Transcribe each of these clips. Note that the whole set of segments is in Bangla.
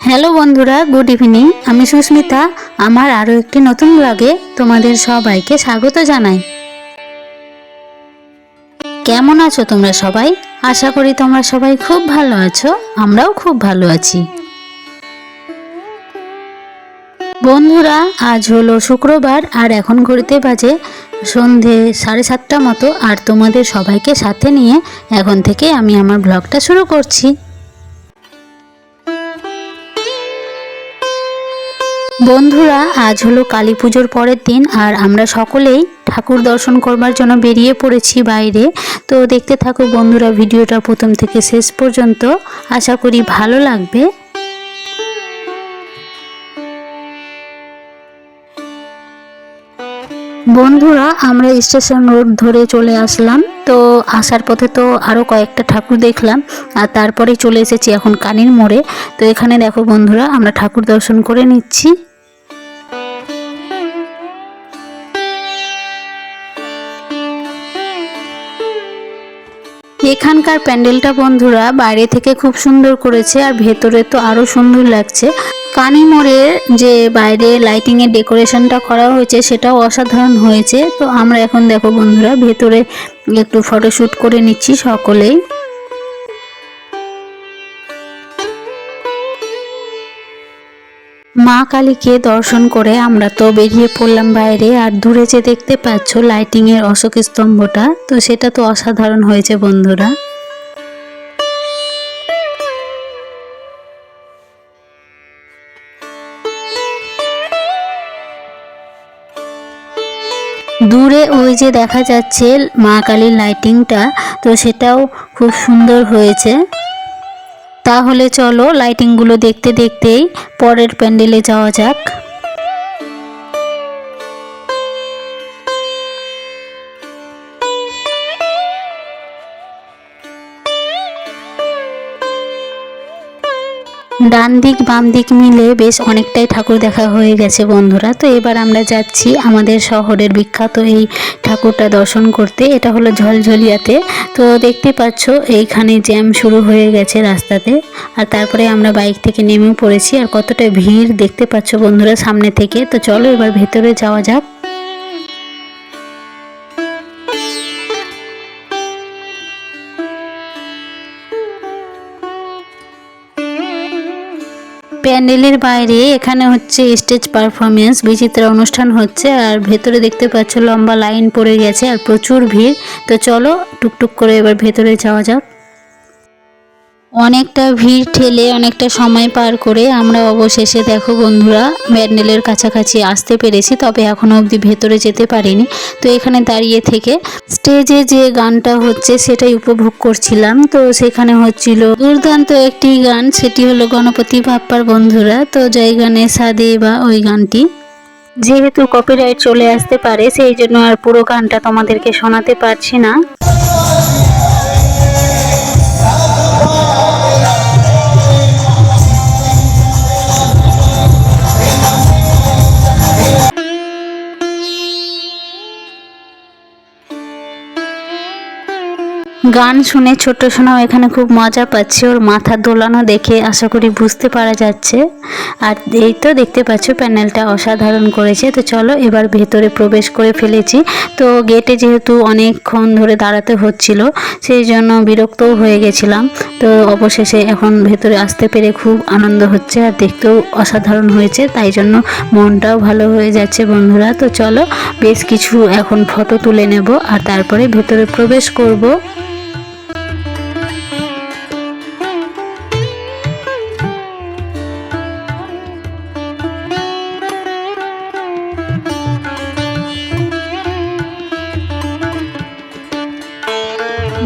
হ্যালো বন্ধুরা, গুড ইভিনিং। আমি সুস্মিতা। আমার আরও একটি নতুন ব্লগে তোমাদের সবাইকে স্বাগত জানাই। কেমন আছো তোমরা সবাই? আশা করি তোমরা সবাই খুব ভালো আছো। আমরাও খুব ভালো আছি। বন্ধুরা, আজ হলো শুক্রবার আর এখন ঘড়িতে বাজে সন্ধে 7:30 মতো। আর তোমাদের সবাইকে সাথে নিয়ে এখন থেকে আমি আমার ব্লগটা শুরু করছি। বন্ধুরা, আজ হলো কালী পুজোর পরের দিন আর আমরা সকলেই ঠাকুর দর্শন করবার জন্য বেরিয়ে পড়েছি বাইরে। তো দেখতে থাকো বন্ধুরা ভিডিওটা প্রথম থেকে শেষ পর্যন্ত। আশা করি ভালো লাগবে। বন্ধুরা, আমরা স্টেশন রোড ধরে চলে আসলাম। তো আসার পথে তো আরও কয়েকটা ঠাকুর দেখলাম আর তারপরে চলে এসেছি এখন কানির মোড়ে। তো এখানে দেখো বন্ধুরা, আমরা ঠাকুর দর্শন করে নিচ্ছি। এখানকার প্যান্ডেলটা বন্ধুরা বাইরে থেকে খুব সুন্দর করেছে আর ভেতরে তো আরো সুন্দর লাগছে। কানি মোড়ের যে বাইরে লাইটিং এর ডেকোরেশনটা করা হয়েছে সেটাও অসাধারণ হয়েছে। তো আমরা এখন দেখো বন্ধুরা ভেতরে একটু ফটোশুট করে নিচ্ছি সকলেই। মা কালীকে দর্শন করে আমরা তো বেরিয়ে পড়লাম বাইরে। আর দূরে যে দেখতে পাচ্ছ লাইটিং এর অশোক স্তম্ভটা, তো সেটা তো অসাধারণ হয়েছে বন্ধুরা। দূরে ওই যে দেখা যাচ্ছে মা কালীর লাইটিংটা, তো সেটাও খুব সুন্দর হয়েছে। তাহলে চলো লাইটিংগুলো দেখতে দেখতেই পরের প্যান্ডেলে যাওয়া যাক। ডান দিক বাম দিক মিলে বেশ অনেকটাই ঠাকুর দেখা হয়ে গেছে বন্ধুরা। তো এবার আমরা যাচ্ছি আমাদের শহরের বিখ্যাত এই ঠাকুরটা দর্শন করতে। এটা হলো ঝলঝলিয়াতে। তো দেখতে পাচ্ছ এইখানে জ্যাম শুরু হয়ে গেছে রাস্তাতে। আর তারপরে আমরা বাইক থেকে নেমেও পড়েছি আর কতটা ভিড় দেখতে পাচ্ছ বন্ধুরা সামনে থেকে। তো চলো এবার ভেতরে যাওয়া যাক। প্যান্ডেলের বাইরে এখানে হচ্ছে স্টেজ পারফরমেন্স, বিচিত্রা অনুষ্ঠান হচ্ছে। আর ভেতরে দেখতে পাচ্ছ লম্বা লাইন পড়ে গেছে আর প্রচুর ভিড়। তো চলো টুকটুক করে এবার ভেতরে যাওয়া যাক। অনেকটা ভিড় ঠেলে অনেকটা সময় পার করে আমরা অবশেষে দেখো বন্ধুরা প্যান্ডেলের কাছাকাছি আসতে পেরেছি। তবে এখনো অবধি ভেতরে যেতে পারিনি। তো এখানে দাঁড়িয়ে থেকে স্টেজে যে গানটা হচ্ছে সেটাই উপভোগ করছিলাম। তো সেখানে হচ্ছিল দুর্দান্ত একটি গান, সেটি হলো গণপতি বাপ্পার বন্ধুরা। তো জয় গণেশা দে বা ওই গানটি, যেহেতু কপিরাইট চলে আসতে পারে সেই জন্য আর পুরো গানটা তোমাদেরকে শোনাতে পারছি না। গান শুনে ছোট সোনাও এখানে খুব মজা পাচ্ছে। ওর মাথা দোলানো দেখে আশা করি বুঝতে পারা যাচ্ছে। আর এই তো দেখতে পাচ্ছ প্যানেলটা অসাধারণ করেছে। তো চলো এবার ভেতরে প্রবেশ করে ফেলেছি। তো গেটে যেহেতু অনেকক্ষণ ধরে দাঁড়াতে হচ্ছিল সেই জন্য বিরক্তও হয়ে গেছিলাম। তো অবশেষে এখন ভেতরে আসতে পেরে খুব আনন্দ হচ্ছে আর দেখতেও অসাধারণ হয়েছে, তাই জন্য মনটাও ভালো হয়ে যাচ্ছে বন্ধুরা। তো চলো বেশ কিছু এখন ফটো তুলে নেব আর তারপরে ভেতরে প্রবেশ করব।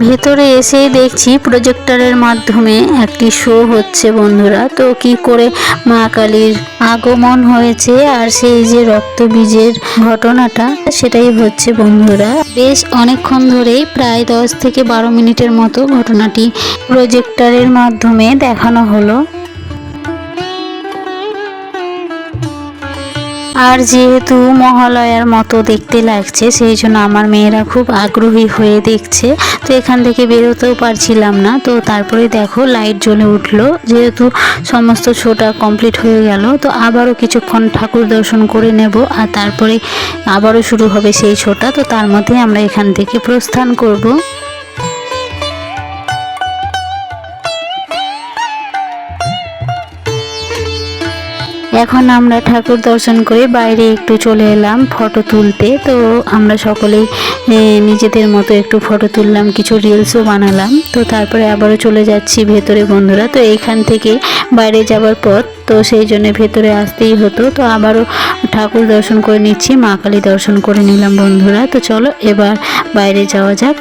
ভেতরে এসেই দেখছি প্রজেক্টরের মাধ্যমে একটি শো হচ্ছে বন্ধুরা। তো কি করে মা কালীর আগমন হয়েছে আর সেই যে রক্তবীজের ঘটনাটা সেটাই হচ্ছে বন্ধুরা। বেশ অনেকক্ষণ ধরেই প্রায় 10 থেকে 12 মিনিটের মতো ঘটনাটি প্রজেক্টরের মাধ্যমে দেখানো হলো। আর যেহেতু মহালয়ার মতো দেখতে লাগছে সেই জন্য আমার মেয়েরা খুব আগ্রহী হয়ে দেখছে। তো এখান থেকে বেরোতেও পারছিলাম না, তো তারপরে দেখো লাইট জ্বলে উঠলো। যেহেতু সমস্ত শোটা কমপ্লিট হয়ে গেল, তো আবারও কিছুক্ষণ ঠাকুর দর্শন করে নেব, আর তারপরে আবারও শুরু হবে সেই শোটা। তো তার মধ্যে আমরা এখান থেকে প্রস্থান করব। এখন আমরা ঠাকুর দর্শন করে বাইরে একটু চলে এলাম ফটো তুলতে। তো আমরা সকলেই নিজেদের মতো একটু ফটো তুললাম, কিছু রিলসও বানালাম। তো তারপরে আবারও চলে যাচ্ছি ভেতরে বন্ধুরা। তো এইখান থেকে বাইরে যাবার পথ, তো সেই জন্য ভেতরে আসতেই হতো। তো আবারও ঠাকুর দর্শন করে নিচ্ছি, মা কালী দর্শন করে নিলাম বন্ধুরা। তো চলো এবার বাইরে যাওয়া যাক।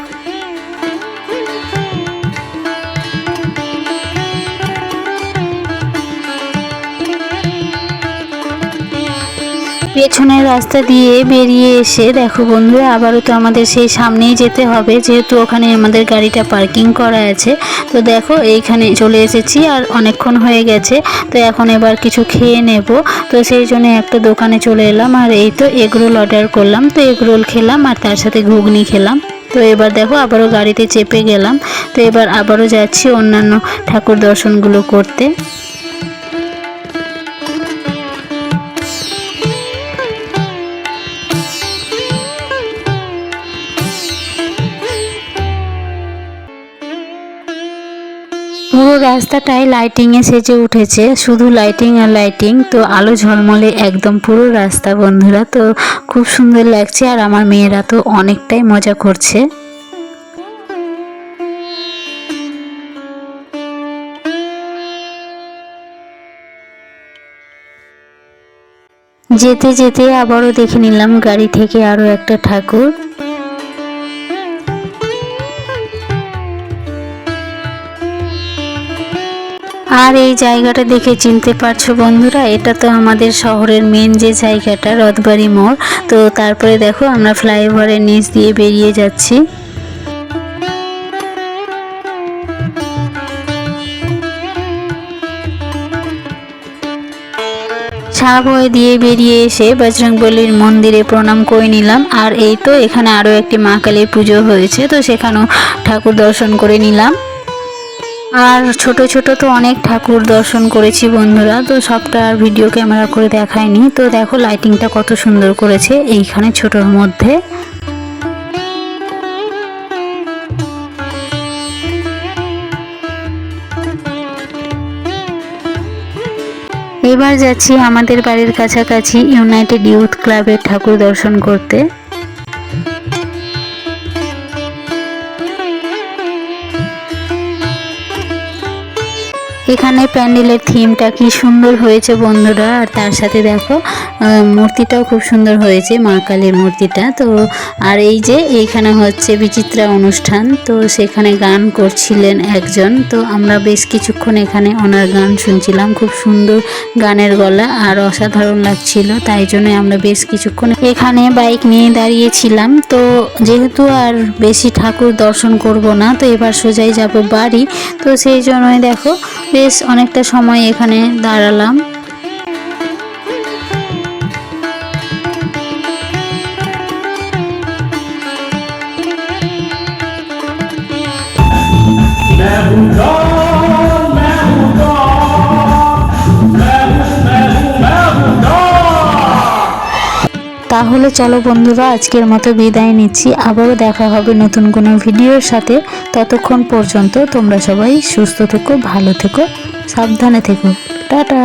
পেছনের রাস্তা দিয়ে বেরিয়ে এসে দেখো বন্ধুরা, আবারও তো আমাদের সেই সামনেই যেতে হবে, যেহেতু ওখানে আমাদের গাড়িটা পার্কিং করা আছে। তো দেখো এইখানে চলে এসেছি, আর অনেকক্ষণ হয়ে গেছে। তো এখন এবার কিছু খেয়ে নেব। তো সেই জন্য একটা দোকানে চলে এলাম, আর এই তো এগরোল অর্ডার করলাম। তো এগরোল খেলাম আর তার সাথে ঘুগনি খেলাম। তো এবার দেখো আবারও গাড়িতে চেপে গেলাম। তো এবার আবারও যাচ্ছি অন্যান্য ঠাকুর দর্শনগুলো করতে। পুরো রাস্তাটায় লাইটিংয়ে সেজে উঠেছে, শুধু লাইটিং আর লাইটিং। তো আলো ঝলমলে একদম পুরো রাস্তা বন্ধুরা। তো খুব সুন্দর লাগছে, আর আমার মেয়েরা তো অনেকটাই মজা করছে। যেতে যেতে আবারও দেখে নিলাম গাড়ি থেকে আরও একটা ঠাকুর। আর এই জায়গাটা দেখে চিনতে পারছো বন্ধুরা, এটা তো আমাদের শহরের মেন যে জায়গাটা, রথবাড়ি মোড়। তো তারপরে দেখো আমরা ফ্লাইওভারের নিচ দিয়ে বেরিয়ে যাচ্ছি। সাবওয়ে দিয়ে বেরিয়ে এসে বজরংবলীর মন্দিরে প্রণাম করে নিলাম। আর এই তো এখানে আরও একটি মা কালীর পুজো হয়েছে, তো সেখানেও ঠাকুর দর্শন করে নিলাম। আর ছোট ছোট তো অনেক ঠাকুর দর্শন করেছি বন্ধুরা, তো সবটা আর ভিডিও ক্যামেরা করে দেখায়নি। তো দেখো লাইটিংটা কত সুন্দর করেছে এইখানে ছোটর মধ্যে। এবার যাচ্ছি আমাদের বাড়ির কাছাকাছি ইউনাইটেড ইউথ ক্লাবের ঠাকুর দর্শন করতে। এখানে প্যান্ডেলের থিমটা কি সুন্দর হয়েছে বন্ধুরা, আর তার সাথে দেখো মূর্তিটাও খুব সুন্দর হয়েছে, মা কালীর মূর্তিটা। তো আর এই যে এইখানে হচ্ছে বিচিত্রা অনুষ্ঠান, তো সেখানে গান করছিলেন একজন। তো আমরা বেশ কিছুক্ষণ এখানে ওনার গান শুনছিলাম, খুব সুন্দর গানের গলা আর অসাধারণ লাগছিল। তাই জন্য আমরা বেশ কিছুক্ষণ এখানে বাইক নিয়ে দাঁড়িয়েছিলাম। তো যেহেতু আর বেশি ঠাকুর দর্শন করব না, তো এবার সোজাই যাব বাড়ি। তো সেই জন্যই দেখো বেশ অনেকটা সময় এখানে দাঁড়ালাম। তাহলে চলো বন্ধুরা, আজকের মতো বিদায় নিচ্ছি। আবারও দেখা হবে নতুন কোনো ভিডিওর সাথে। ততক্ষণ পর্যন্ত তোমরা সবাই সুস্থ থেকো, ভালো থেকো, সাবধানে থেকো। টাটা।